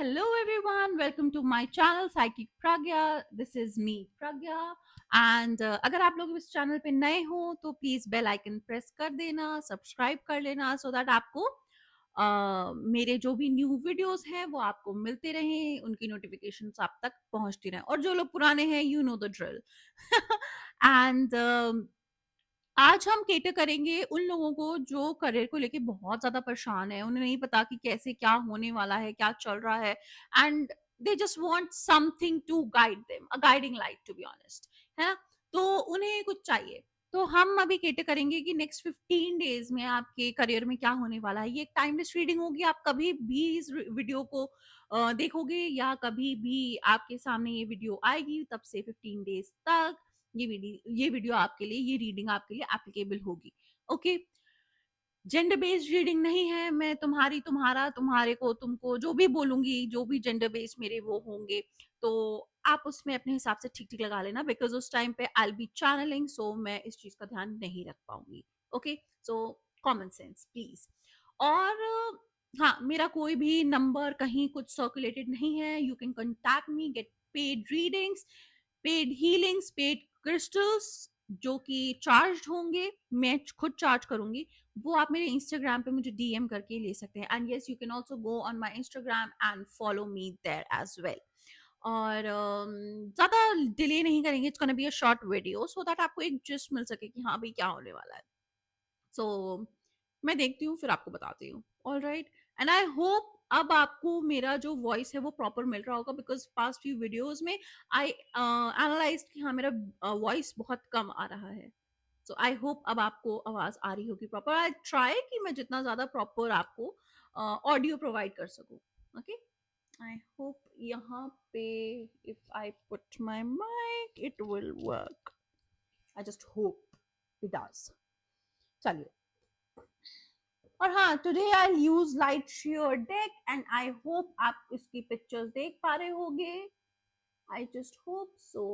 Hello everyone, welcome to my channel Psychic Pragya. This is me Pragya and अगर आप लोग इस channel पे नए हो तो प्लीज बेल आइकन प्रेस कर देना, सब्सक्राइब कर लेना सो दैट आपको मेरे जो भी न्यू वीडियोस हैं वो आपको मिलते रहें, उनकी नोटिफिकेशंस आप तक पहुंचती रहें। और जो लोग पुराने हैं you know the drill. And आज हम केटर करेंगे उन लोगों को जो करियर को लेके बहुत ज्यादा परेशान है, उन्हें नहीं पता कि कैसे क्या होने वाला है, क्या चल रहा है, and they just want something to guide them, a guiding light to be honest, है ना। तो उन्हें कुछ चाहिए। तो हम अभी केटर करेंगे कि नेक्स्ट 15 डेज में आपके करियर में क्या होने वाला है। ये एक टाइमलेस रीडिंग होगी, आप कभी भी इस वीडियो को देखोगे या कभी भी आपके सामने ये वीडियो आएगी तब से 15 डेज तक ये वीडियो आपके लिए, ये रीडिंग आपके लिए एप्लीकेबल होगी। ओके, जेंडर बेस्ड रीडिंग नहीं है। मैं तुम्हारी, तुम्हारा, तुम्हारे को, तुमको जो भी बोलूंगी, जो भी जेंडर बेस्ड मेरे वो होंगे, तो आप उसमें अपने हिसाब से ठीक ठीक लगा लेना, बिकॉज उस टाइम पे आई बी चैनलिंग, सो मैं इस चीज का ध्यान नहीं रख पाऊंगी। Okay, so common sense please. और हाँ, मेरा कोई भी नंबर कहीं कुछ सर्कुलेटेड नहीं है। You can contact me, get paid readings, paid healings, paid crystals जो कि चार्ज होंगे, मैं खुद चार्ज करूंगी। वो आप मेरे इंस्टाग्राम पे मुझे डीएम करके ले सकते हैं। And yes, you can also go on my Instagram and follow me there as well. और ज्यादा डिले नहीं करेंगे, it's gonna be a short video so that आपको एक जिस्ट मिल सके कि हाँ भाई क्या होने वाला है। सो मैं देखती हूँ फिर आपको बताती हूँ। All right, and I hope अब आपको मेरा जो वॉइस है वो प्रॉपर मिल रहा होगा, बिकॉज पास्ट फ्यू वीडियोज में आई एनालाइज कि हाँ मेरा वॉइस बहुत कम आ रहा है। सो आई होप अब आपको आवाज आ रही होगी प्रॉपर। आई ट्राई कि मैं जितना ज्यादा प्रॉपर आपको ऑडियो प्रोवाइड कर सकूं। ओके, आई होप यहाँ पे if I put my mic it will work. I just hope it does. चलिए, और हाँ, today I use light seer deck and I hope आप इसकी पिक्चर्स देख पा रहे होंगे। I just hope so.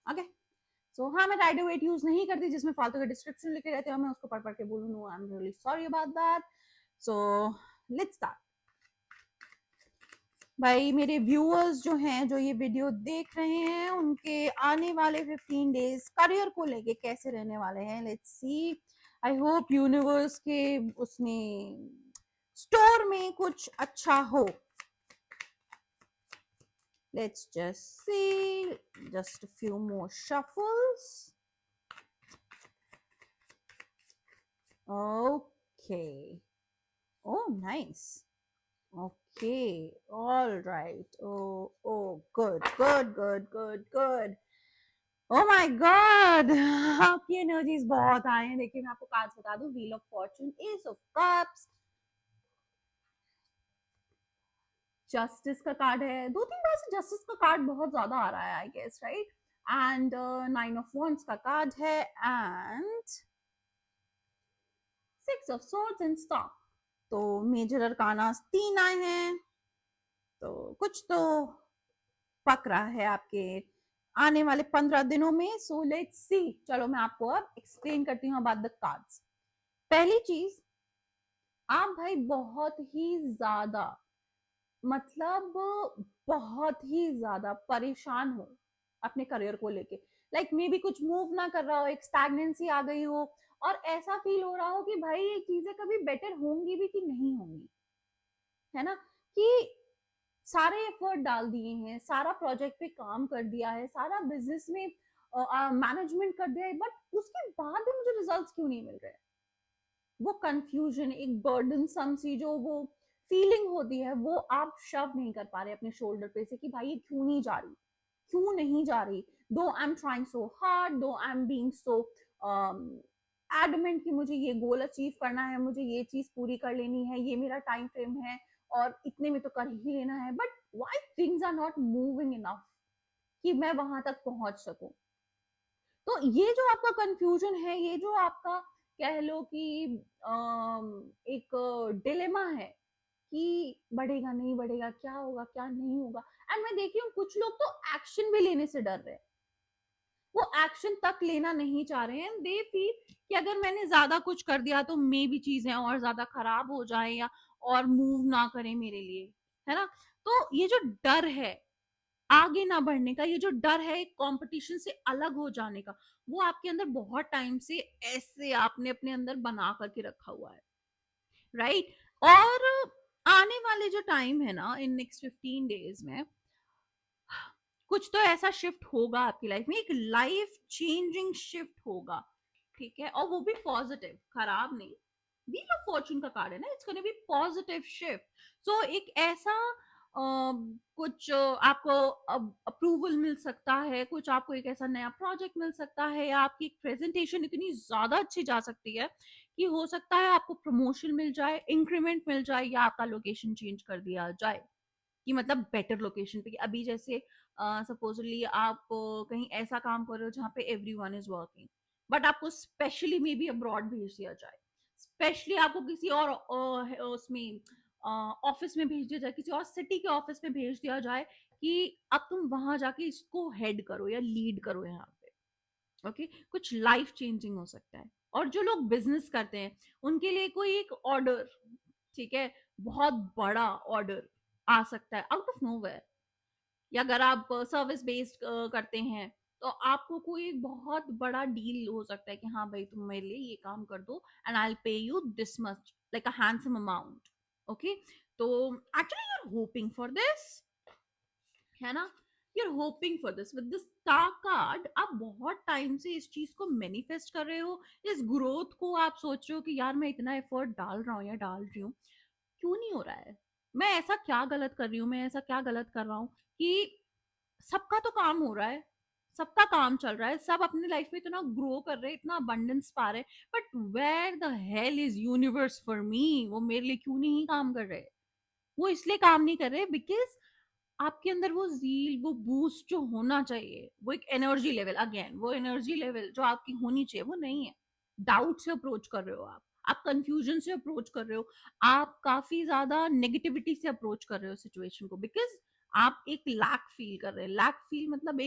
Okay, so हाँ, मैं राइडर वेट यूज नहीं करती जिसमें फालतू के डिस्क्रिप्शन लिखे रहते हैं, मैं उसको पढ़ पढ़ के बोलूँ। No, I am really sorry about that. So let's start. भाई मेरे व्यूअर्स जो हैं, जो ये वीडियो देख रहे हैं, उनके आने वाले 15 डेज करियर को लेके कैसे रहने वाले हैं, let's see. I hope universe के उसमें स्टोर में कुछ अच्छा हो। Let's just see, just a few more shuffles. Okay. Oh, nice. Okay, all right. Oh, good, good, good, good, good. Oh my God! आपकी एनर्जीज बहुत आए हैं। देखिए, मैं आपको कार्ड्स बता दूं। Wheel of Fortune, S of cups, justice का कार्ड है। दो तीन बार से जस्टिस का कार्ड बहुत ज्यादा आ रहा है, I guess, right. And 9 of wands का कार्ड है, and 6 of swords and stock. तो मेजर अरकाना 3 आए हैं, तो कुछ तो पक रहा है आपके आने वाले 15 दिनों में। So let's see. चलो मैं आपको अब एक्सप्लेन करती हूँ अबाउट द कार्ड्स। पहली चीज, आप भाई बहुत ही ज्यादा, मतलब बहुत ही ज्यादा परेशान हो अपने करियर को लेके। लाइक मे बी कुछ मूव ना कर रहा हो, एक स्टैग्नेंसी आ गई हो, और ऐसा फील हो रहा हो कि भाई ये चीजें कभी बेटर होंगी भी कि नहीं होंगी, है ना। कि सारे एफर्ट डाल दिए हैं, सारा प्रोजेक्ट पे काम कर दिया है, सारा बिजनेस में मैनेजमेंट कर दिया है, बट उसके बाद भी मुझे रिजल्ट्स क्यों नहीं मिल रहे। वो कंफ्यूजन, एक बर्डन सम सी जो वो फीलिंग होती है, वो आप शव नहीं कर पा रहे अपने शोल्डर पे से कि भाई ये क्यों नहीं जा रही, क्यों नहीं जा रही। Though I am trying so hard, though I am being so adamant कि मुझे ये गोल अचीव करना है, मुझे ये चीज पूरी कर लेनी है, ये मेरा टाइम फ्रेम है और इतने में तो कर ही लेना है, but why things are not moving enough कि मैं वहां तक पहुंच सकूं। तो ये जो आपका कंफ्यूजन है, ये जो आपका कह लो कि एक डिलेमा है कि बढ़ेगा नहीं बढ़ेगा, क्या होगा क्या नहीं होगा। एंड मैं देखी हूँ कुछ लोग तो एक्शन भी लेने से डर रहे हैं। वो एक्शन तक लेना नहीं चाह रहे हैं। दे फील कि अगर मैंने ज्यादा कुछ कर दिया तो मे भी चीजें और ज्यादा खराब हो जाए या और मूव ना करें मेरे लिए, है ना। तो ये जो डर है आगे ना बढ़ने का, ये जो डर है कंपटीशन से अलग हो जाने का, वो आपके अंदर बहुत टाइम से ऐसे आपने अपने अंदर बना करके रखा हुआ है, राइट। और आने वाले जो टाइम है ना, इन नेक्स्ट 15 डेज में कुछ तो ऐसा शिफ्ट होगा आपकी लाइफ में, एक लाइफ चेंजिंग शिफ्ट होगा, ठीक है। और वो भी पॉजिटिव, खराब नहीं। व्हील ऑफ फॉर्चून का कार्ड है ना, it's gonna be positive shift. So एक ऐसा कुछ आपको अप्रूवल मिल सकता है, कुछ आपको एक ऐसा नया प्रोजेक्ट मिल सकता है, या आपकी एक प्रेजेंटेशन इतनी ज्यादा अच्छी जा सकती है कि हो सकता है आपको प्रमोशन मिल जाए, इंक्रीमेंट मिल जाए, या आपका लोकेशन चेंज कर दिया जाए, कि मतलब बेटर लोकेशन पे। अभी जैसे सपोजली आप कहीं ऐसा काम कर रहे हो जहाँ पे एवरीवन इज वर्किंग, बट आपको स्पेशली मे बी अब्रॉड भेज दिया जाए, स्पेशली आपको किसी और उसमें ऑफिस में भेज दिया जाए, किसी और सिटी के ऑफिस में भेज दिया जाए कि अब तुम वहां जाके इसको हेड करो या लीड करो यहाँ पे। ओके, कुछ लाइफ चेंजिंग हो सकता है। और जो लोग बिजनेस करते हैं उनके लिए कोई एक ऑर्डर, ठीक है, बहुत बड़ा ऑर्डर आ सकता है आउट ऑफ नोवेयर। या अगर आप सर्विस बेस्ड करते हैं तो आपको कोई एक बहुत बड़ा डील हो सकता है कि हाँ भाई तुम मेरे लिए ये काम कर दो and I will pay you this much, like a handsome amount. Okay, तो actually you are hoping for this, है ना। You are hoping for this with this star card. आप बहुत टाइम से इस चीज को मैनिफेस्ट कर रहे हो, इस ग्रोथ को आप सोच रहे हो कि यार मैं इतना एफर्ट डाल रहा हूँ या डाल रही हूँ, क्यों नहीं हो रहा है, मैं ऐसा क्या गलत कर रही हूँ, मैं ऐसा क्या गलत कर रहा हूँ कि सबका तो काम हो रहा है, सबका काम चल रहा है, सब अपनी लाइफ में इतना ग्रो कर रहे हैं, इतना अबंडेंस पा रहे हैं, but where the hell is universe for me, वो मेरे लिए क्यों नहीं काम कर रहे। वो इसलिए काम नहीं कर रहे बिकॉज आपके अंदर वो ज़ील, वो बूस्ट जो होना चाहिए, वो एक एनर्जी लेवल, अगेन वो एनर्जी लेवल जो आपकी होनी चाहिए वो नहीं है। डाउट से अप्रोच कर रहे हो आप कंफ्यूजन से अप्रोच कर रहे हो, आप काफी ज्यादा नेगेटिविटी से अप्रोच कर रहे हो सिचुएशन को, बिकॉज आप एक लैक फील कर रहे हैं। लैक फील मतलब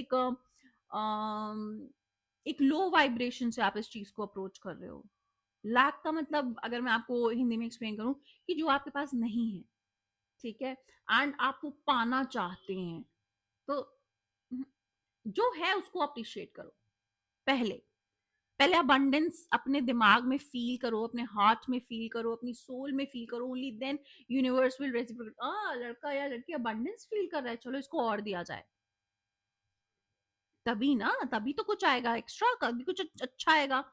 एक लो वाइब्रेशन से आप इस चीज को अप्रोच कर रहे हो। लैक का मतलब अगर मैं आपको हिंदी में एक्सप्लेन करूं कि जो आपके पास नहीं है, ठीक है, एंड आप वो पाना चाहते हैं, तो जो है उसको अप्रिशिएट करो। पहले पहले अबंडेंस अपने दिमाग में फील करो, अपने हार्ट में फील करो, अपनी सोल में फील करो, only then universe will reciprocate. लड़का या लड़की अबंडेंस फील कर रहा है, चलो इसको और दिया जाए, तभी ना, तभी तो कुछ आएगा एक्स्ट्रा, कभी कुछ अच्छा आएगा।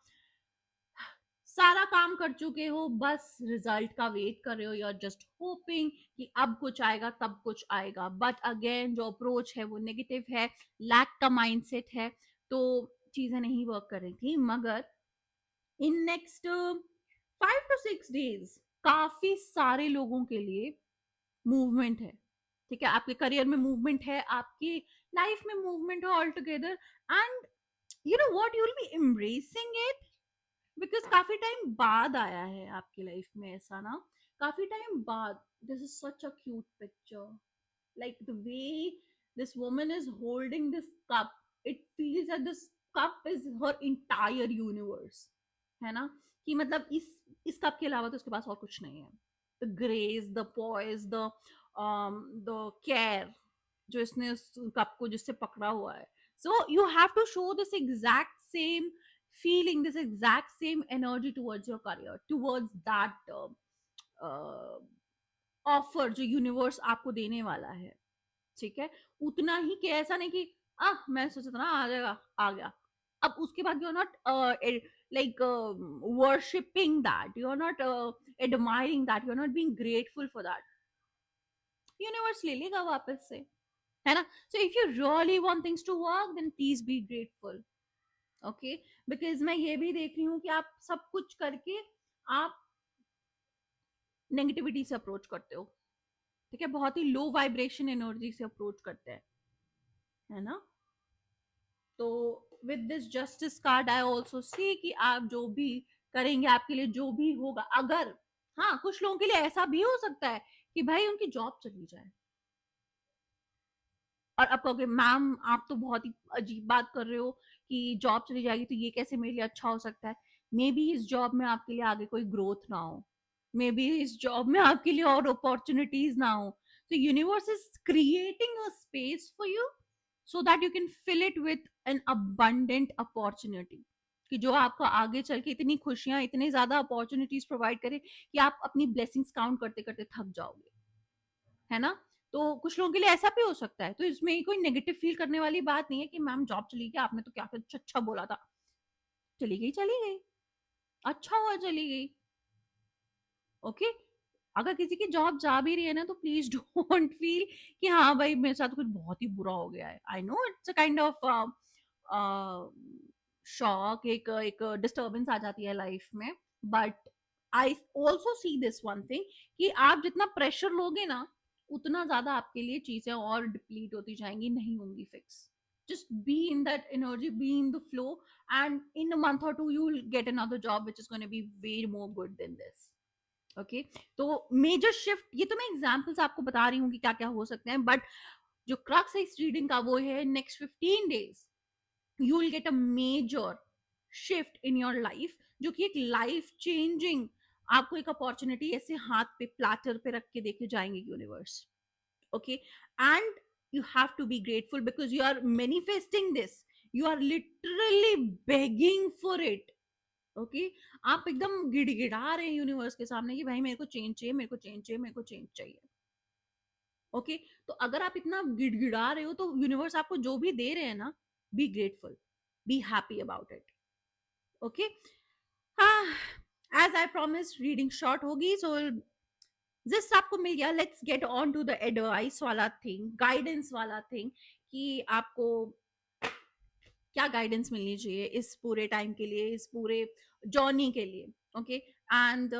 सारा काम कर चुके हो, बस रिजल्ट का वेट कर रहे हो, यू आर जस्ट होपिंग कि अब कुछ आएगा तब कुछ आएगा, बट अगेन जो अप्रोच है वो नेगेटिव है, लैक का माइंडसेट है, तो चीजें नहीं वर्क कर रही थी। मगर इन नेक्स्ट 5 to 6 डेज काफी सारे लोगों के लिए मूवमेंट है, ठीक है, आपके करियर में मूवमेंट है, आपकी लाइफ में मूवमेंट है all together. And you know what, you will be embracing it, because काफी टाइम बाद आया है आपकी लाइफ में ऐसा ना, काफी टाइम बाद। This is such a cute picture, like the way this woman is holding this cup, it feels that this cup is her entire universe, है ना। कि मतलब इस कप के अलावा तो उसके पास और कुछ नहीं है। The grace, the poise, the care जो इसने उस कप को जिससे पकड़ा हुआ है। So you have to show this exact same feeling, this exact same energy towards your career, towards that offer जो यूनिवर्स आपको देने वाला है, ठीक है। उतना ही कि ऐसा नहीं कि मैं सोचा था ना आ जाएगा, आ गया, अब उसके बाद you are not like worshipping that, you are not admiring that, you are not being grateful for that, universe ले लेगा वापस से, है ना। So if you really want things to work then please be grateful, okay. Because मैं ये भी देख रही हूँ कि आप सब कुछ करके आप नेगेटिविटी से अप्रोच करते हो, ठीक है, बहुत ही लो वाइब्रेशन एनर्जी से अप्रोच करते हैं, है ना। तो with this justice card I also see कि आप जो भी करेंगे आपके लिए जो भी होगा, अगर हाँ कुछ लोगों के लिए ऐसा भी हो सकता है कि भाई उनकी जॉब चली जाए, और आप कहोगे मैम आप तो बहुत ही अजीब बात कर रहे हो कि जॉब चली जाएगी तो ये कैसे मेरे लिए अच्छा हो सकता है। मे बी इस जॉब में आपके लिए आगे कोई ग्रोथ ना हो, मे बी इस जॉब में आपके लिए और अपॉर्चुनिटीज ना हो। तो universe is creating a space for you so that you can fill it with an abundant opportunity, कि जो आपको आगे चल के इतनी खुशियां, इतने ज्यादा अपॉर्चुनिटीज प्रोवाइड करे कि आप अपनी ब्लेसिंग्स काउंट करते करते थक जाओगे, है ना। तो कुछ लोगों के लिए ऐसा भी हो सकता है, तो इसमें कोई नेगेटिव फील करने वाली बात नहीं है कि मैम जॉब चली गई, आपने तो क्या अच्छा अच्छा बोला था, चली गई चली गई, अच्छा हुआ चली गई। ओके, अगर किसी की जॉब जा भी रही है ना तो प्लीज डोंट फील कि हाँ भाई मेरे साथ कुछ बहुत ही बुरा हो गया है। I know it's a kind of shock, एक डिस्टर्बेंस आ जाती है लाइफ में, but I also see this one thing कि आप जितना प्रेशर लोगे ना उतना ज्यादा आपके लिए चीजें और डिप्लीट होती जाएंगी, नहीं होंगी fix. just be in that energy, be in the flow, and in a month or two you will get another job which is going to be way more good than this. Okay, तो major shift, ये तो मैं examples आपको बता रही हूँ कि क्या क्या हो सकते हैं, बट जो क्रक्स है इस रीडिंग का वो है next 15 days you will get a major shift in your life, जो कि एक लाइफ चेंजिंग आपको एक अपॉर्चुनिटी ऐसे हाथ पे प्लाटर पे रख के देके जाएंगे universe. Okay, and you have to be grateful because you are manifesting this, you are literally begging for it. Okay, आप एकदम गिड़गिड़ा रहे हैं यूनिवर्स के सामने कि भाई मेरे को चेंज चाहिए, मेरे को चेंज चाहिए, मेरे को चेंज चाहिए। ओके, तो अगर आप इतना गिड़गिड़ा रहे हो तो यूनिवर्स आपको जो भी दे रहे हैं ना, be grateful, be happy about it. Okay, हाँ, as I promise reading short होगी, सो जिस आपको मिल गया, let's get on to the advice वाला थिंग, गाइडेंस वाला थिंग, कि आपको क्या गाइडेंस मिलनी चाहिए इस पूरे टाइम के लिए, इस पूरे जर्नी के लिए। Okay, and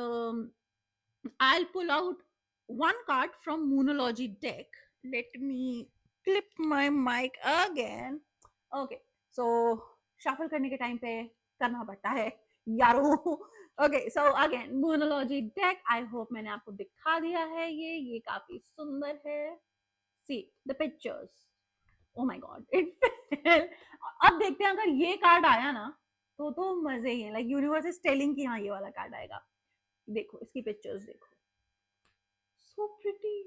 I'll pull out one card from Moonology deck. Let me clip my mic again. Okay, so shuffle करने के टाइम पे करना पड़ता है यारो। Okay, so again Moonology deck. I hope मैंने आपको दिखा दिया है, ये काफी सुंदर है। See the pictures. Oh my God, it fell. अब देखते हैं अगर ये कार्ड आया ना तो मजे ही है, लाइक यूनिवर्स इज टेलिंग कि हाँ ये वाला कार्ड आएगा। देखो इसकी पिक्चर्स देखो, सो प्रिटी,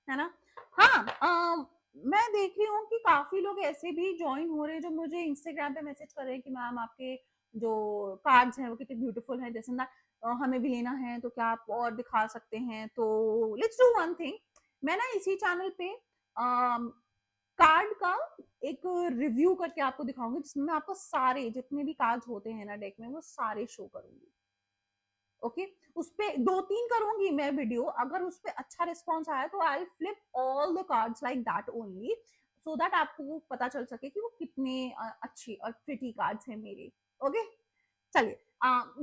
है ना। हाँ, मैं देख रही हूँ कि काफी लोग ऐसे भी ज्वाइन हो रहे हैं जो मुझे इंस्टाग्राम पे मैसेज कर रहे हैं कि मैम आपके जो कार्ड्स हैं वो कितने ब्यूटीफुल हैं, दिस एंड दैट, हमें भी लेना है तो क्या आप और दिखा सकते हैं। तो लेट्स डू वन थिंग, मैं ना इसी चैनल पे कार्ड का एक रिव्यू करके आपको दिखाऊंगी, जिसमें मैं आपको सारे जितने भी कार्ड्स होते हैं ना डेक में वो सारे शो करूंगी। ओके, उस पे 2-3 करूंगी मैं वीडियो, अगर उस पे अच्छा रिस्पॉन्स आया तो I flip all the cards like that only, so that आपको पता चल सके कि वो कितने अच्छी और प्रिटी कार्ड्स हैं मेरे। ओके, चलिए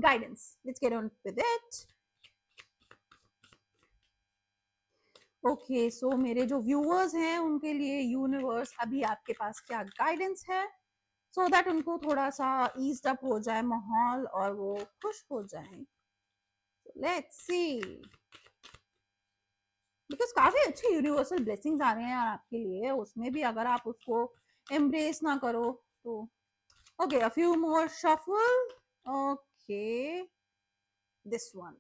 guidance, let's get on with it. Okay, so मेरे जो व्यूअर्स हैं उनके लिए यूनिवर्स अभी आपके पास क्या गाइडेंस है, सो दैट उनको थोड़ा सा ईज्ड अप हो जाए माहौल और वो खुश हो जाए। लेट्स सी, बिकॉज काफी अच्छे यूनिवर्सल ब्लेसिंग्स आ रहे हैं यार आपके लिए, उसमें भी अगर आप उसको एम्ब्रेस ना करो तो। Okay, a few more shuffle. Okay, this one,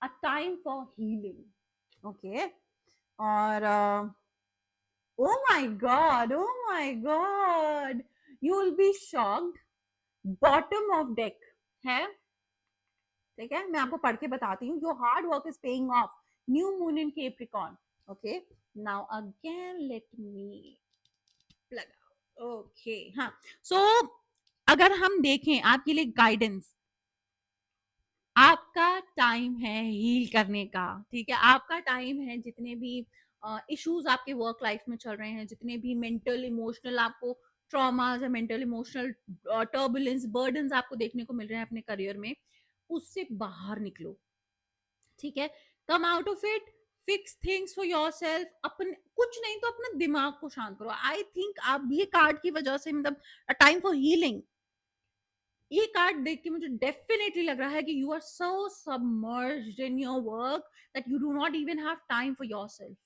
a time for healing. Okay, और oh my god, oh my god, you will be shocked, bottom of deck है, ठीक है, मैं आपको पढ़ के बताती हूँ। Your hard work is paying off, new moon in Capricorn. Okay, now again let me plug. Okay, हाँ, सो अगर हम देखें आपके लिए गाइडेंस, आपका टाइम है हील करने का, ठीक है, आपका टाइम है, जितने भी इश्यूज आपके वर्क लाइफ में चल रहे हैं, जितने भी मेंटल इमोशनल आपको ट्रॉमाज या मेंटल इमोशनल टर्बुलेंस बर्डन्स आपको देखने को मिल रहे हैं अपने करियर में, उससे बाहर निकलो, ठीक है, come out of it, fix things for your self, अपने कुछ नहीं तो अपने दिमाग को शांत करो। आई थिंक आप ये कार्ड की वजह से, मतलब टाइम फॉर हीलिंग, ये कार्ड देख के मुझे डेफिनेटली लग रहा है कि you are so submerged in your work that you do not even have time for yourself.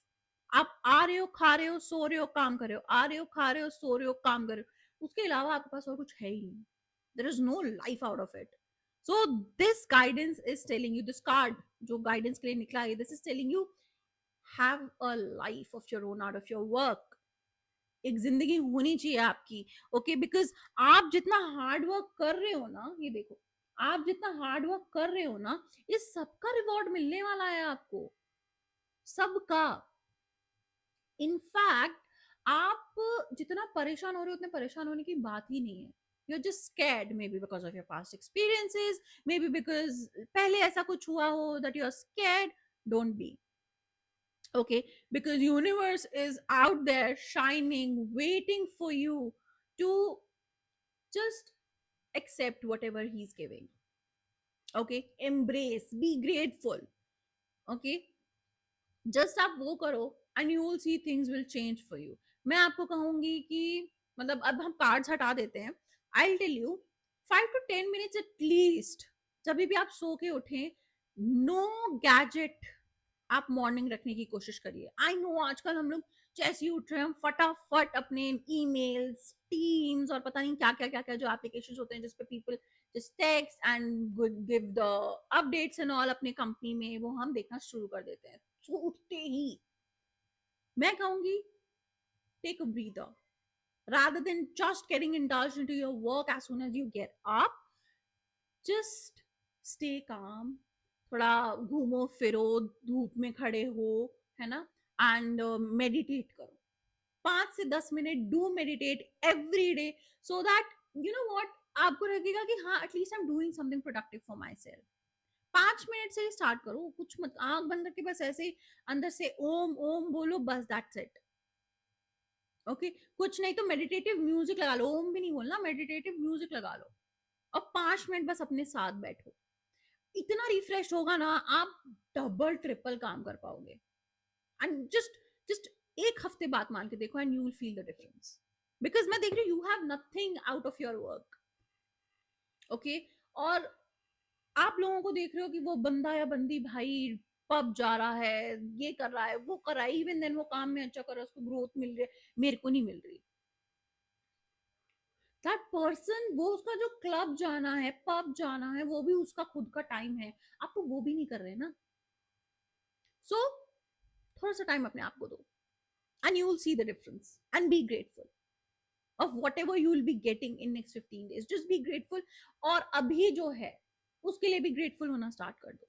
आप आ रहे हो, खा रहे हो, सो रहे हो, काम कर रहे हो, आ रहे हो, खा रहे हो, सो रहे हो, काम कर रहे हो, उसके अलावा आपके पास और कुछ है ही नहीं। There is no life out of it. So this guidance is telling you, this card जो गाइडेंस के लिए निकला है, this is telling you have a life of your own out of your work. एक जिंदगी होनी चाहिए आपकी। ओके, बिकॉज आप जितना हार्ड वर्क कर रहे हो ना, ये देखो, आप जितना हार्ड वर्क कर रहे हो ना, इस सबका रिवॉर्ड मिलने वाला है आपको, सबका। इनफैक्ट आप जितना परेशान हो रहे हो उतने परेशान होने की बात ही नहीं है। You are just scared, maybe because of your past experiences, maybe because पहले ऐसा कुछ हुआ हो that you are scared. Don't be. Okay, because universe is out there shining, waiting for you to just accept whatever he's giving. Okay, embrace, be grateful. Okay, just आप वो करो and you will see things will change for you. मैं आपको कहूंगी कि मतलब अब हम कार्ड्स हटा देते हैं। I will tell you 5 to 10 minutes at least, जब भी आप सो के उठे, नो गैजेट आप मॉर्निंग रखने की कोशिश करिए। आई नो आजकल हम लोग जैसे ही उठ रहे हैं, हम फटाफट अपने ईमेल्स, टीम्स और पता नहीं क्या क्या क्या क्या जो एप्लीकेशंस होते हैं जिसपे people just text and give the updates and all अपने कंपनी में, वो हम देखना शुरू कर देते हैं। सो उठते ही मैं कहूंगी take a breather rather than just getting indulged into your work as soon as you get up. Just stay calm, थोड़ा घूमो फिरो, धूप में खड़े हो, है ना, एंड मेडिटेट करो। 5 से 10 minute do meditate every day, so that you know what, आपको लगेगा कि हाँ at least I am doing something productive for my self. 5 minute से ही स्टार्ट करो, कुछ मत, आंख बंद करके बस ऐसे ही अंदर से ओम ओम बोलो, बस दैट्स इट। ओके, कुछ नहीं तो मेडिटेटिव म्यूजिक लगा लो, ओम भी नहीं बोलना, मेडिटेटिव म्यूजिक लगा लो और 5 मिनट बस अपने साथ बैठो। इतना रिफ्रेश होगा ना, आप डबल ट्रिपल काम कर पाओगे। एंड जस्ट जस्ट एक हफ्ते बाद मान के देखो and you will feel the difference. Because मैं देख रही हूँ you have nothing out of your work. Okay, और आप लोगों को देख रहे हो कि वो बंदा या बंदी भाई पब जा रहा है, ये कर रहा है, वो कर रहा है, इवन देन वो काम में अच्छा कर रहा है, उसको ग्रोथ मिल रही है, मेरे को नहीं मिल रही। दैट पर्सन, वो उसका जो क्लब जाना है, पब जाना है, वो भी उसका खुद का टाइम है, आप तो वो भी नहीं कर रहे ना। सो थोड़ा सा टाइम अपने आप को दो and you will see the difference and be grateful of what ever you will be getting in next 15 days। Just be grateful, और अभी जो है उसके लिए भी ग्रेटफुल होना स्टार्ट कर दो।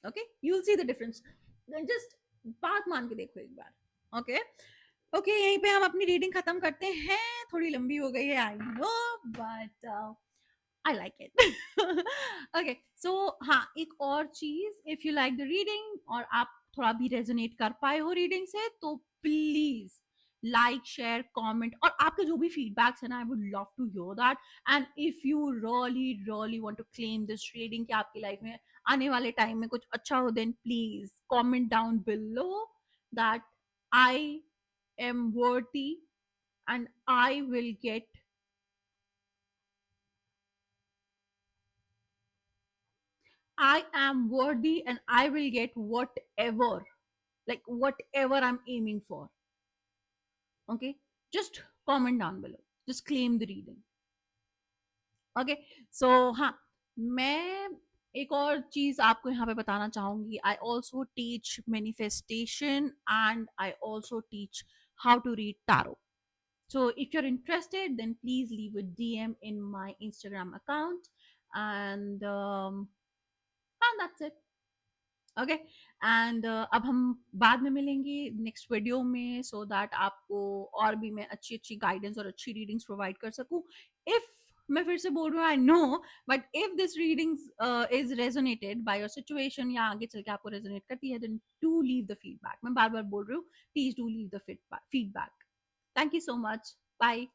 Okay, you will see the difference. Just बात मान के देखो एक बार। ओके ओके, यहीं पे हम अपनी रीडिंग खत्म करते हैं। थोड़ी लंबी हो गई है, आई know, but I like it. Okay, so हाँ, एक और चीज, if you like the reading और आप थोड़ा भी रेजोनेट कर पाए हो रीडिंग से, तो प्लीज लाइक, शेयर, कमेंट, और आपके जो भी फीडबैक्स है ना, I would love to hear that. And if you really really want to claim this reading कि आपकी लाइफ में आने वाले टाइम में कुछ अच्छा हो, then please comment down below that I am worthy and I will get, I am worthy and I will get whatever, like whatever I'm aiming for. Okay, just comment down below, just claim the reading. Okay, so हाँ, मैं एक और चीज आपको यहाँ पे बताना चाहूंगी। I also teach manifestation and I also teach how to read tarot. So if you're interested, then please leave a DM in my Instagram account, and that's it. Okay, and अब हम बाद में मिलेंगे नेक्स्ट वीडियो में, सो that आपको और भी मैं अच्छी अच्छी गाइडेंस और अच्छी रीडिंग्स प्रोवाइड कर सकूं। इफ मैं फिर से बोल रही हूँ, I know, but if this readings is resonated by your situation या आगे चल के आपको रेजोनेट करती है, then do leave the feedback. मैं बार बार बोल रही हूँ, please do leave the feedback. Thank you so much, bye.